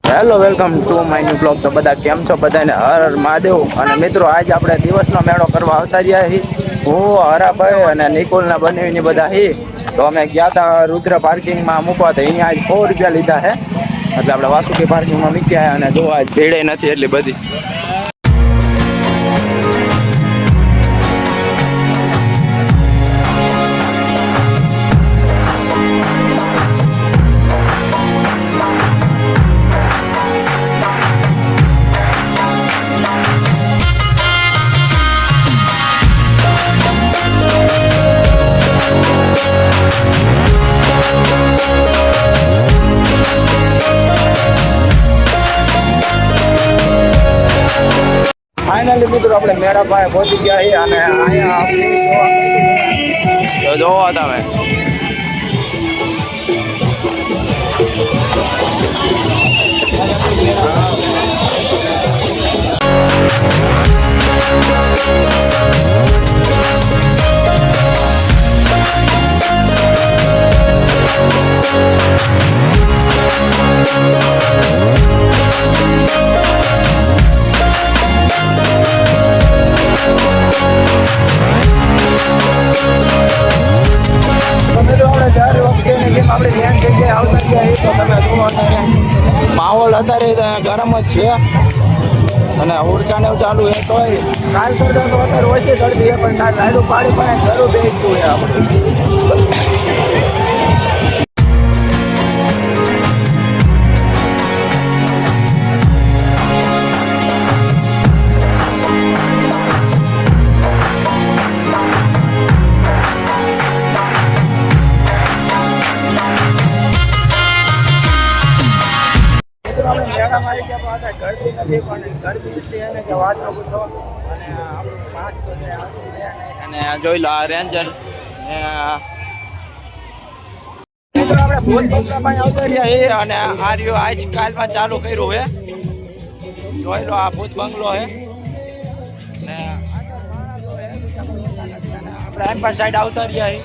Hello welcome to my new blog. તો બધા કેમ છો? બધાને હર હર મહાદેવ. અને મિત્રો આજે આપણે દિવસનો મેળો કરવા આવતા રહ્યા છીએ. હું હરાભાઈ અને નિકોલના બનેવીની બધા હી. તો અમે ગયા હતા રુદ્ર પાર્કિંગમાં મૂકવા, તો અહીંયા આજ 100 રૂપિયા લીધા છે. એટલે આપણે વાસુકી પાર્કિંગમાં મૂક્યા અને જો આજ ભીડે નથી એટલી બધી. ફાઇનલી મિત્રો આપણે મેળા પાસે પહોંચી ગયા છીએ અને અહીંયા જોવો તમે. આપણે મેન જગ્યાએ આવતા ગયા તો તમે જુઓ અત્યારે માહોલ અત્યારે ગરમ જ છે અને ઉડકાને એવું ચાલુ છે. તો કાલ કરતા તો અત્યારે ઓછી ગરમી છે, પણ લાડુ પાડી પણ ઘરું બેસી ગયું છે આપણે. ગળતી નથી પણ ગળતી એટલી એને કે વાત ન પૂછો. અને આપણું 5 તો છે અને જોઈ લો આ રેન્જર આપણે ભૂત બંગલા પણ આવતા રહ્યા છે અને આ રહ્યો આજ કાલમાં ચાલુ કર્યું છે. જોઈ લો આ ભૂત બંગલો છે ને આપણે એમ પણ સાઈડ આવતા રહ્યા છે.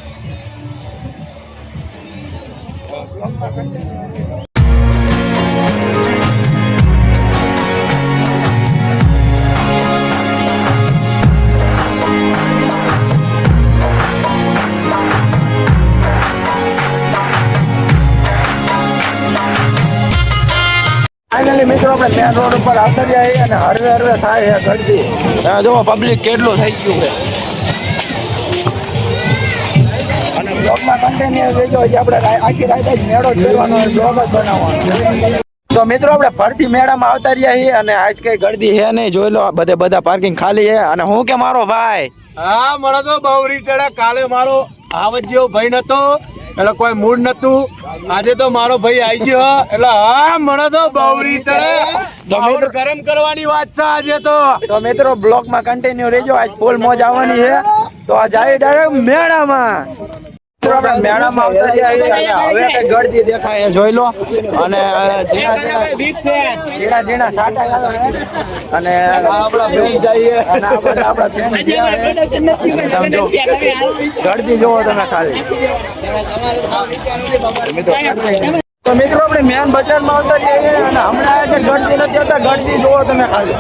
ફાઇનલી મિત્રો આપણે મેન રોડ ઉપર આવતા રહ્યા છીએ અને હરવે હરવે થાય છે ગળદી. જો પબ્લિક કેટલું થઈ ગયું છે અને બ્લોગમાં કન્ટિન્યુ રહેજો. હજી આપણે આખી રાત જ મેળો જ ફેરવાનો હોય, બ્લોગ જ બનાવવાનો. તો મિત્રો આપણે ફરતી મેળામાં આવતા રહ્યા છીએ અને આજ કઈ ગળદી છે નહીં. જોઈ લો બધા પાર્કિંગ ખાલી છે. અને હું કે મારો ભાઈ હા મને તો બહુરી ચડે. કાલે મારો આવત જેવો ભાઈ નતો એટલે કોઈ મૂડ નતું. આજે તો મારો ભાઈ આવી ગયો એટલે હા મને તો બહુરી ચડે. ગરમ કરવાની વાત છે આજે તો મિત્રો બ્લોગમાં કન્ટિન્યુ રહેજો. આજ ફૂલ મોજ આવવાની છે. તો આ જાય ડાયરેક્ટ મેળામાં. મેળામાં આવતા જાય હવે કઈ ગળદી દેખાય જોઈ લો. અને ઝીણા ઝીણા સાટા અને આપણા બેન જઈએ અને આપણા બેન સમજો ગળદી જોવો તમે ખાલી. તો મિત્રો આપણે મેન બજારમાં આવતા રહીએ અને હમણાં ગળદી નથી આવતા. ગળદી જોવો તમે ખાલી.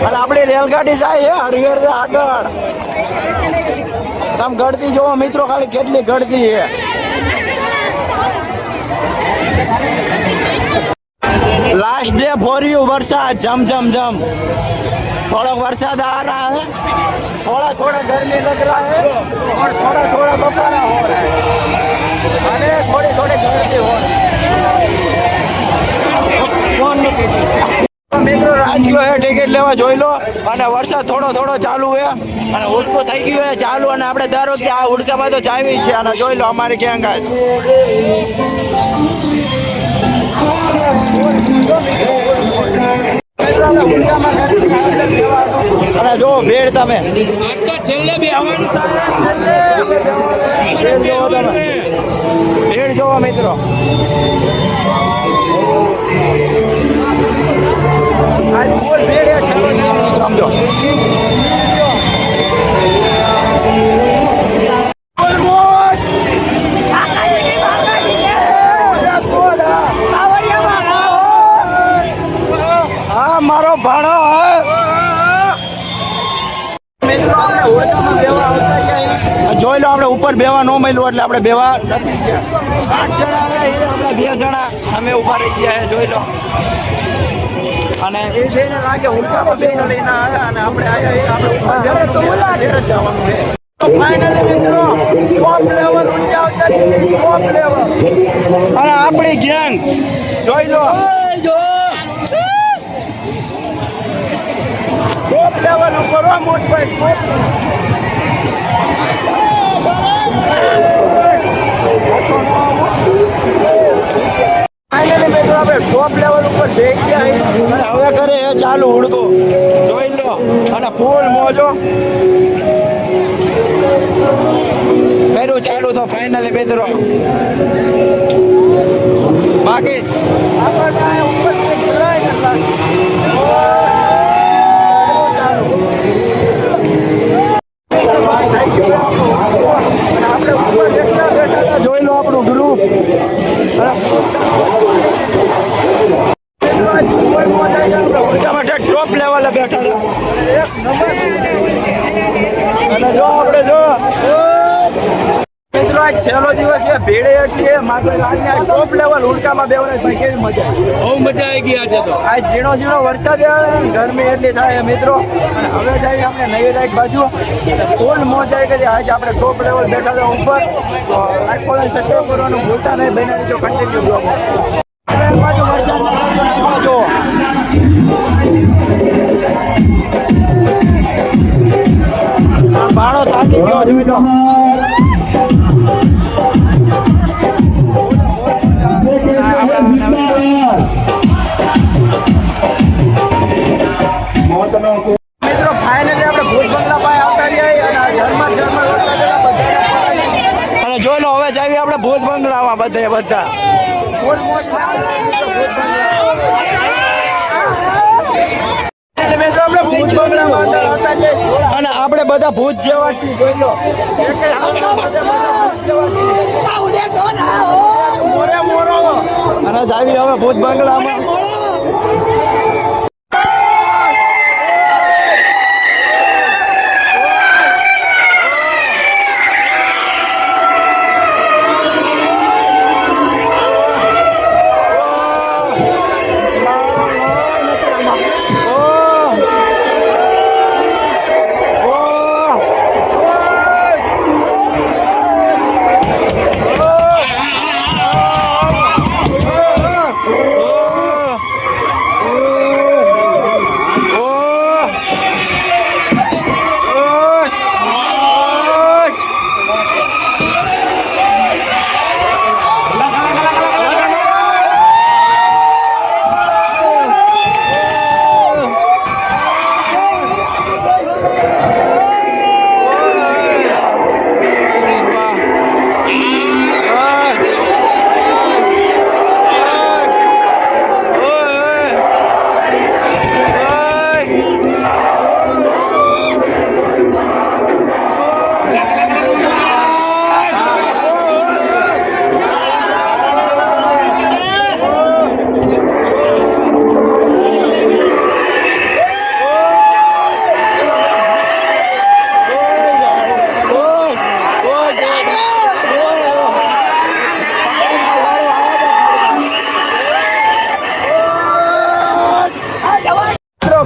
અને આપણી રેલગાડી જાય છે હરિહર આગળ. તમે ગળદી જોવો મિત્રો ખાલી કેટલી ગળદી છે. लास्ट डे फॉर यू वरसाद जम जम जम. थोड़ा वरसाद आ रहा है, थोड़ा थोड़ा गर्मी लग रहा है और थोड़ा थोड़ा बफारा हो रहा है અને થોડી થોડી ગરમી हो रही है. મિત્રો રાજકીય હે ટિકિટ લેવા જોઈ લો. અને વરસાદ થોડો થોડો ચાલુ છે અને ઉડકો થઈ ગયો છે ચાલુ. અને આપણે દર વખતે આ ઉડકામાં તો જાવી છે. અને જોઈ લો અમારી ગેંગ આજ. અને જો ભીડ તમે છેલ્લે બી આવવાનું ભીડ જોવો તમે. ભીડ જોવો મિત્રો. આજ ફૂલ ભીડ છે સમજો. આપણે ઉપર બેવા ન મળ્યું એટલે આપણે બેવા નથી ગયા. 8 જણા આવ્યા, એ આપણા 2 જણા અમે ઉભા રહી ગયા છે, જોઈ લો. અને એ બેને લાગે ઉલટામાં બેને લઈને આવ્યા અને આપણે આયા એ આપણે ઉપર બેવા તો ઓલા ઘેર જ જવાનું છે. તો ફાઇનલી મિત્રો ટોપ લેવલ ઊંચા આવતા ટોપ લેવલ અને આપણી ગેંગ જોઈ લો. ટોપ લેવલ ઉપર હો મોટભાઈ. ફાઇનલી મિત્રો આપણે ટોપ લેવલ ઉપર બેસી ગયા અને હવે કરે એ ચાલુ ઉડકો જોઈ લો અને ફૂલ મોજો કર્યું ચાલુ. તો ફાઇનલી મિત્રો બાકી આપણે ઉપર જોઈ લો આપણું ગ્રુપ ટોપ લેવલે બેઠા હતા. અને જો આપણે જો મિત્રો આ છેલ્લો દિવસ છે, ભીડે એટલી ટોપ લેવલ ઉડકામાં બેવાની ભાઈ કેવી મજા આવી. બહુ મજા આવી ગઈ આજે તો. આ ઝીણો ઝીણો વરસાદ આવે ને ગરમી એટલી થાય મિત્રો. અને હવે જઈએ આપણે નવી રાઈક બાજુ ફૂલ મોજ આવી ગઈ. આજે આપણે ટોપ લેવલ બેઠા હતા ઉપર. લાઈક ફોલો સબસ્ક્રાઈબ કરવાનું ભૂલતા નહીં. બેના જો કન્ટિન્યુ બ્લોગ બાજુ વરસાદ બાજુ બાળો થાકી ગયો જોઈ લો. મિત્રો ફાઇનલી આપણે ભૂત બંગલા પાસે આવતા રહ્યા અને ઝરમર વરસાદ અને જોઈ લો. હવે જાવી આપણે ભૂત બંગલામાં બધા ફૂલ મોજ મિત્રો આપણે ભૂત બંગલામાં અંદર આવતા જઈએ અને આપણે બધા ભૂત જેવા છીએ જોઈ લો. મોરો અને જાવી હવે ભૂત બંગલામાં.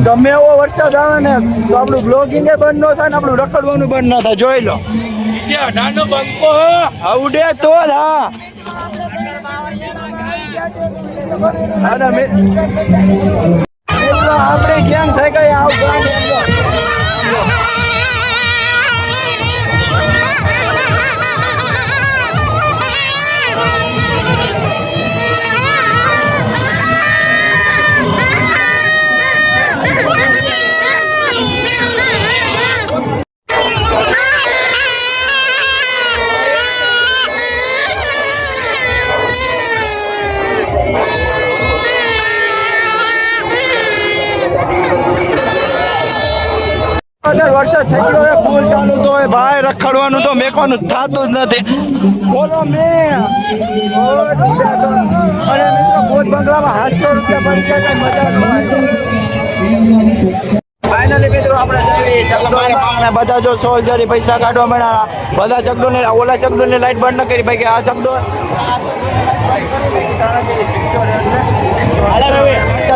ગમે એવો વરસાદ આવે ને તો આપણું બ્લોગિંગ બંધ ન થાય ને આપણું રખડવાનું બંધ ન થાય જોઈ લો. નાનો બંકો આવડે તો હા. અને મિત્રો આપણે ગેંગ થઈ ગઈ આવું વરસાદ થઈ ગયો હોય ફૂલ ચાલુ તો હોય ભાઈ રખડવાનું તો મેકવાનું થતું જ નથી. બોલો મેં અને મિત્રો ભૂત બંગલામાં 700 રૂપિયા પડી જાય કઈ મજા ન આવે. ફાઇનલી મિત્રો આપણે અને બધા જો સોલ્જરી પૈસા કાઢવા મળ્યા બધા ચકડોને ઓલા ચકડોની લાઈટ બંધ ન કરી ભાઈ કે આ ચકડો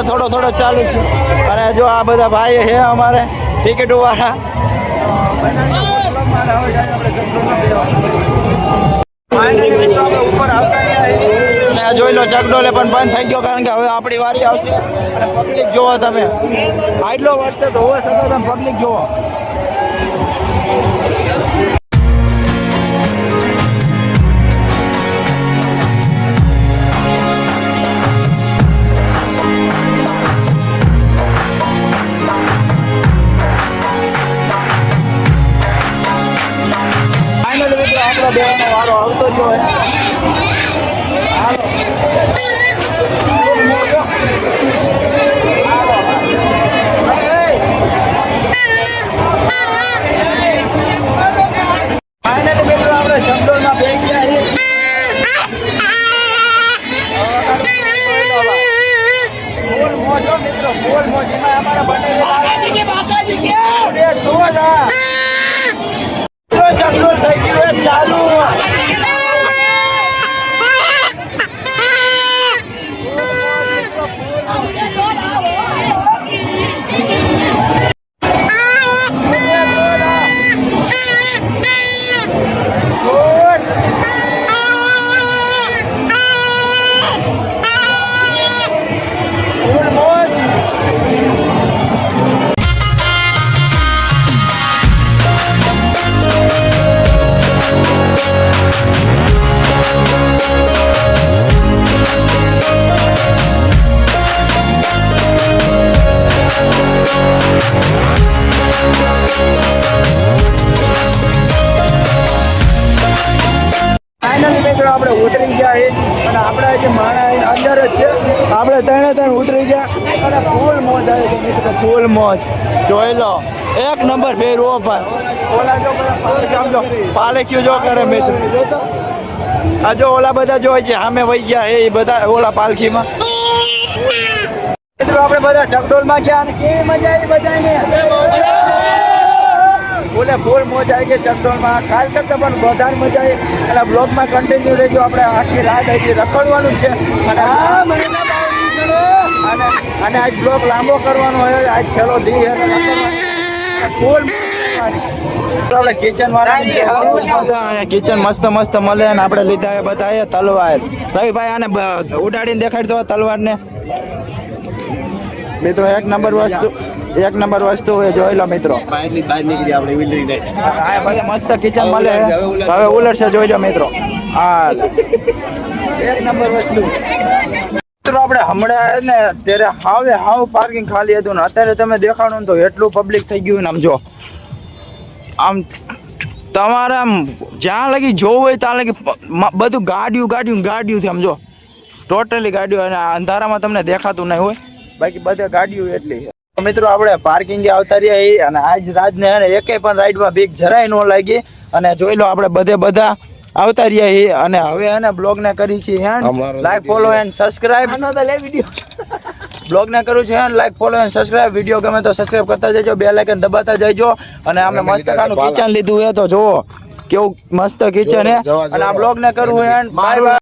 થોડો થોડો ચાલુ છે અને જો આ બધા ભાઈ હે અમારે ટિકિટો વાળા ફાઇનલી મિત્રો આપણે ઉપર આવતા રહ્યા અને જોઈ લો ચકડોલે પણ બંધ થઈ ગયો કારણ કે હવે આપણી વારી આવશે અને પબ્લિક જોવો તમે આટલો વર્ષ તો હોવા છતાં તમે પબ્લિક જોવો ફાઇનલી મિત્રો આપણો બેવાનો વારો આવતો જ હોય ફાઇનલી મિત્રો આપણે જંગલમાં બેસી ગયા ફૂલ મોજ હો મિત્રો ફૂલ મોજ એમાં અમારા બનેલા જંગલ થઈ ગયું ચાલુ ફાઇનલી મિત્રો આપણે ઉતરી ગયા છે અને આપણા જે માણા અંદર જ છે આપણે ત્રણે ઉતરી ગયા અને ફૂલ મોજ આવે છે મિત્રો ફૂલ મોજ જોઈ લો એક નંબર ફેરવો પણ ઓલા જો સમજો પાલેક્યું જો કરે મિત્રો આ જો ઓલા બધા જોઈ છે સામે વહી ગયા એ બધા ઓલા પાલખીમાં મિત્રો આપણે બધા ચકડોલમાં ગયા અને કેવી મજા આવી બધાને બોલે ફૂલ મોજ આવી ગઈ ચકડોળમાં કાલ કરતાં પણ વધારે મજા આવી અને બ્લોગમાં કન્ટિન્યુ રહેજો આપણે આખી રાત આવી રખડવાનું જ છે અને આજ બ્લોગ લાંબો કરવાનો હોય આજ છેલ્લો દી ફૂલ આપણે કિચન વાળા કિચન મસ્ત મસ્ત મળે અને આપણે લીધા બતાવીએ તલવાર રવિભાઈ આને ઉડાડીને દેખાડી દો તલવારને મિત્રો એક નંબર વસ્તુ જોઈ લો મિત્રો હા બધા મસ્ત કિચન મળે હવે ઉલટશે જોઈજો મિત્રો હા એક નંબર વસ્તુ મિત્રો આપણે હમણાં ને ત્યારે હાવ પાર્કિંગ ખાલી હતું ને અત્યારે તમે દેખાડો ને તો એટલું પબ્લિક થઈ ગયું ને આમ જો આમ તમારે આમ જ્યાં લગી જોવું હોય ત્યાં લગી બધું ગાડીયું છે આમ જો ટોટલી ગાડીઓ અને અંધારામાં તમને દેખાતું નહીં હોય બાકી બધા ગાડીઓ એટલી છે મિત્રો આપણે પાર્કિંગે આવતા રહ્યા અને આજ રાતને એકેય પણ રાઈડમાં બીક જરાય ન લાગી અને જોઈ લો આપણે બધા આવતા રહ્યા અને હવે એને બ્લોગને કરી છે લાઈક ફોલો એન્ડ સબસ્ક્રાઇબ બ્લોગને કરું છું like follow and subscribe video ગમે તો સબસ્ક્રાઇબ કરતા જજો બેલ આઇકન દબાતા જજો અને આપણે મસ્ત કાનું કિચન લીધું હે તો જોવો કેવું મસ્ત કિચન હે અને આ બ્લોગને કરું એન્ડ બાય બાય